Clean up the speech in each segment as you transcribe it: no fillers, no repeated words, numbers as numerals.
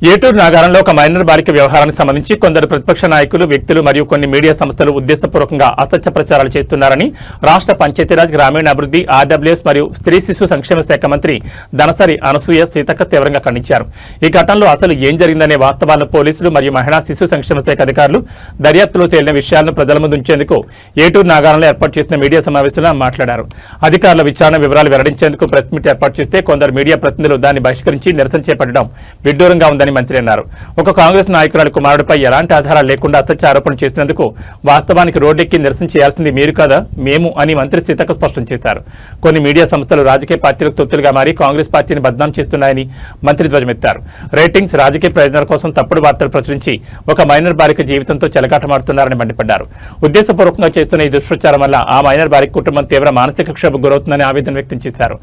ఏటూరు నాగారంలో ఒక మైనర్ బాలిక వ్యవహారానికి సంబంధించి కొందరు ప్రతిపక్ష నాయకులు, వ్యక్తులు మరియు కొన్ని మీడియా సంస్థలు ఉద్దేశపూర్వకంగా అసత్య ప్రచారాలు చేస్తున్నారని రాష్ట్ర పంచాయతీరాజ్, గ్రామీణాభివృద్ధి, ఆర్డబ్ల్యూఎస్ మరియు స్త్రీ శిశు సంక్షేమ శాఖ మంత్రి దనసరి అనసూయ సీతక్క తీవ్రంగా ఖండించారు. ఈ ఘటనలో అసలు ఏం జరిగిందనే వాస్తవాలను పోలీసులు మరియు మహిళా శిశు సంక్షేమ శాఖ అధికారులు దర్యాప్తులో తేలిన విషయాలను ప్రజల ముందు ఉంచేందుకు ఏటూరు నాగారంలో ఏర్పాటు చేసిన మీడియా సమావేశంలో మాట్లాడారు. అధికారుల విచారణ వివరాలు వెల్లడించేందుకు ప్రెస్ మీట్ ఏర్పాటు చేస్తే కొందరు మీడియా ప్రతినిధులు దాన్ని బహిష్కరించి నిరసన చేపట్టడం విడ్డూరంగా ఉందని మంత్రి అన్నారు. ఒక కాంగ్రెస్ నాయకురాలి కుమారుడిపై ఎలాంటి ఆధారాలు లేకుండా అసత్య ఆరోపణలు చేసినందుకు వాస్తవానికి రోడ్డెక్కి నిరసన చేయాల్సింది మీరు కాదా, మేము అని మంత్రి సీతక్క స్పష్టం చేశారు. కొన్ని మీడియా సంస్థలు రాజకీయ పార్టీలకు తొత్తులుగా మారి కాంగ్రెస్ పార్టీని బద్నాం చేస్తున్నాయని మంత్రి ధ్వజమెత్తారు. రేటింగ్స్, రాజకీయ ప్రయోజనాల కోసం తప్పుడు వార్తలు ప్రచురించి ఒక మైనర్ బాలిక జీవితంతో చెలగాటమాడుతున్నారని మండిపడ్డారు. ఉద్దేశపూర్వకంగా చేస్తున్న ఈ దుష్ప్రచారం వల్ల ఆ మైనర్ బాలిక కుటుంబం తీవ్ర మానసిక క్షోభకు గురవుతుందని ఆవేదన వ్యక్తం చేశారు.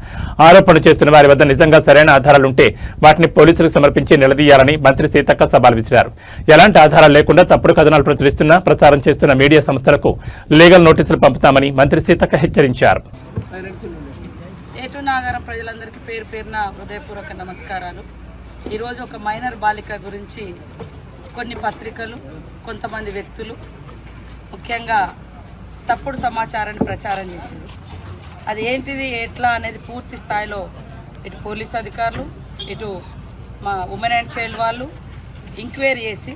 ఆరోపణలు చేస్తున్న వారి వద్ద నిజంగా సరైన ఆధారాలుంటే వాటిని పోలీసులకు సమర్పించి నిలదీయాలని మంత్రి సీతక్క సవాల్ విసిరారు. ఎలాంటి ఆధారాలు లేకుండా తప్పుడు కథనాలు ప్రచురిస్తున్న, ప్రచారం చేస్తున్న మీడియా సంస్థలకు లీగల్ నోటీసులు పంపుతామని మంత్రి సీతక్క హెచ్చరించారు. ఏటూరు నాగారం ప్రజలందరికీ పేరు పేరున హృదయపూర్వక నమస్కారాలు. ఈరోజు ఒక మైనర్ బాలిక గురించి కొన్ని పత్రికలు, కొంతమంది వ్యక్తులు ముఖ్యంగా తప్పుడు సమాచారాన్ని ప్రచారం చేశారు. అది ఏంటిది, ఎట్లా అనేది పూర్తి స్థాయిలో ఇటు పోలీస్ అధికారులు, ఇటు మా ఉమెన్ అండ్ చైల్డ్ వాళ్ళు ఎంక్వైరీ చేసి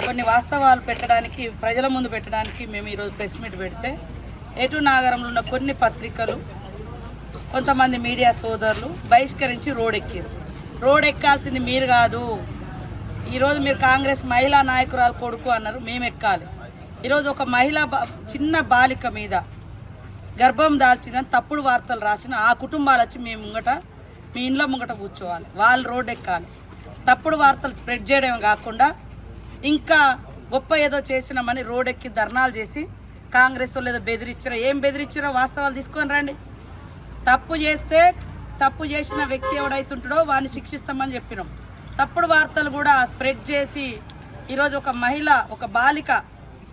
కొన్ని వాస్తవాలు పెట్టడానికి, ప్రజల ముందు పెట్టడానికి మేము ఈరోజు ప్రెస్ మీట్ పెడితే ఏటూరు నాగారంలో ఉన్న కొన్ని పత్రికలు, కొంతమంది మీడియా సోదరులు బహిష్కరించి రోడ్ ఎక్కాల్సింది మీరు కాదు. ఈరోజు మీరు కాంగ్రెస్ మహిళా నాయకురాలు కొడుకు అన్నారు, మేము ఎక్కాలి. ఈరోజు ఒక చిన్న బాలిక మీద గర్భం దాల్చిందని తప్పుడు వార్తలు రాసిన ఆ కుటుంబాలు వచ్చి మీ ఇంట్లో ముంగట కూర్చోవాలి, వాళ్ళు రోడ్డు ఎక్కాలి. తప్పుడు వార్తలు స్ప్రెడ్ చేయడం కాకుండా ఇంకా గొప్ప ఏదో చేసినామని రోడ్ ఎక్కి ధర్నాలు చేసి కాంగ్రెస్ వాళ్ళు ఏదో బెదిరించారో, ఏం బెదిరించారో వాస్తవాలు తీసుకొని రండి. తప్పు చేసిన వ్యక్తి ఎవడైతుంటాడో వాడిని శిక్షిస్తామని చెప్పినాం. తప్పుడు వార్తలు కూడా స్ప్రెడ్ చేసి ఈరోజు ఒక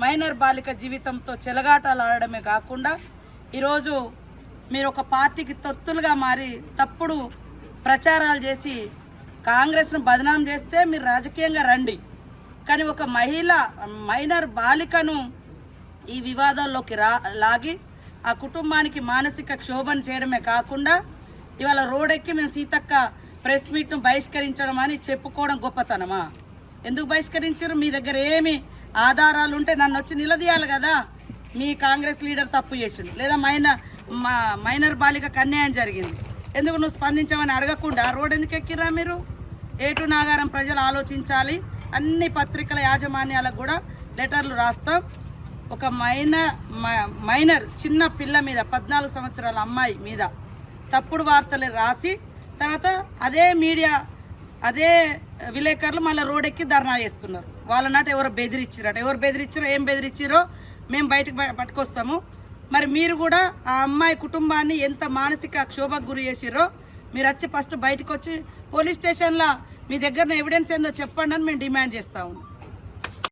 మైనర్ బాలిక జీవితంతో చెలగాటాలు ఆడడమే కాకుండా ఈరోజు మీరు ఒక పార్టీకి తొత్తులుగా మారి తప్పుడు ప్రచారాలు చేసి కాంగ్రెస్ను బదనాం చేస్తే మీరు రాజకీయంగా రండి, కానీ ఒక మైనర్ బాలికను ఈ వివాదాల్లోకి లాగి ఆ కుటుంబానికి మానసిక క్షోభను చేయడమే కాకుండా ఇవాళ రోడ్డెక్కి మేము సీతక్క ప్రెస్ మీట్ను బహిష్కరించడం అని చెప్పుకోవడం గొప్పతనమా? ఎందుకు బహిష్కరించారు? మీ దగ్గర ఏమి ఆధారాలు ఉంటే నన్ను వచ్చి నిలదీయాలి కదా. మీ కాంగ్రెస్ లీడర్ తప్పు చేసిండు, లేదా మైనర్ బాలికకు అన్యాయం జరిగింది, ఎందుకు నువ్వు స్పందించమని అడగకుండా రోడ్ ఎందుకు ఎక్కిరా మీరు? ఏటూరు నాగారం ప్రజలు ఆలోచించాలి. అన్ని పత్రికల యాజమాన్యాలకు కూడా లెటర్లు రాస్తాం. ఒక మైనర్ చిన్న పిల్ల మీద, 14 సంవత్సరాల అమ్మాయి మీద తప్పుడు వార్తలు రాసి తర్వాత అదే విలేకరులు మళ్ళీ రోడ్ ఎక్కి ధర్నా చేస్తున్నారు. వాళ్ళ ఎవరు బెదిరించారో ఏం బెదిరించారో మేము బయటకు పట్టుకొస్తాము. మరి మీరు కూడా ఆ అమ్మాయి కుటుంబాన్ని ఎంత మానసిక క్షోభకు గురి చేసిరో మీరు వచ్చి ఫస్ట్ బయటకు వచ్చి పోలీస్ స్టేషన్లో మీ దగ్గర ఎవిడెన్స్ ఏందో చెప్పండి అని మేము డిమాండ్ చేస్తాము.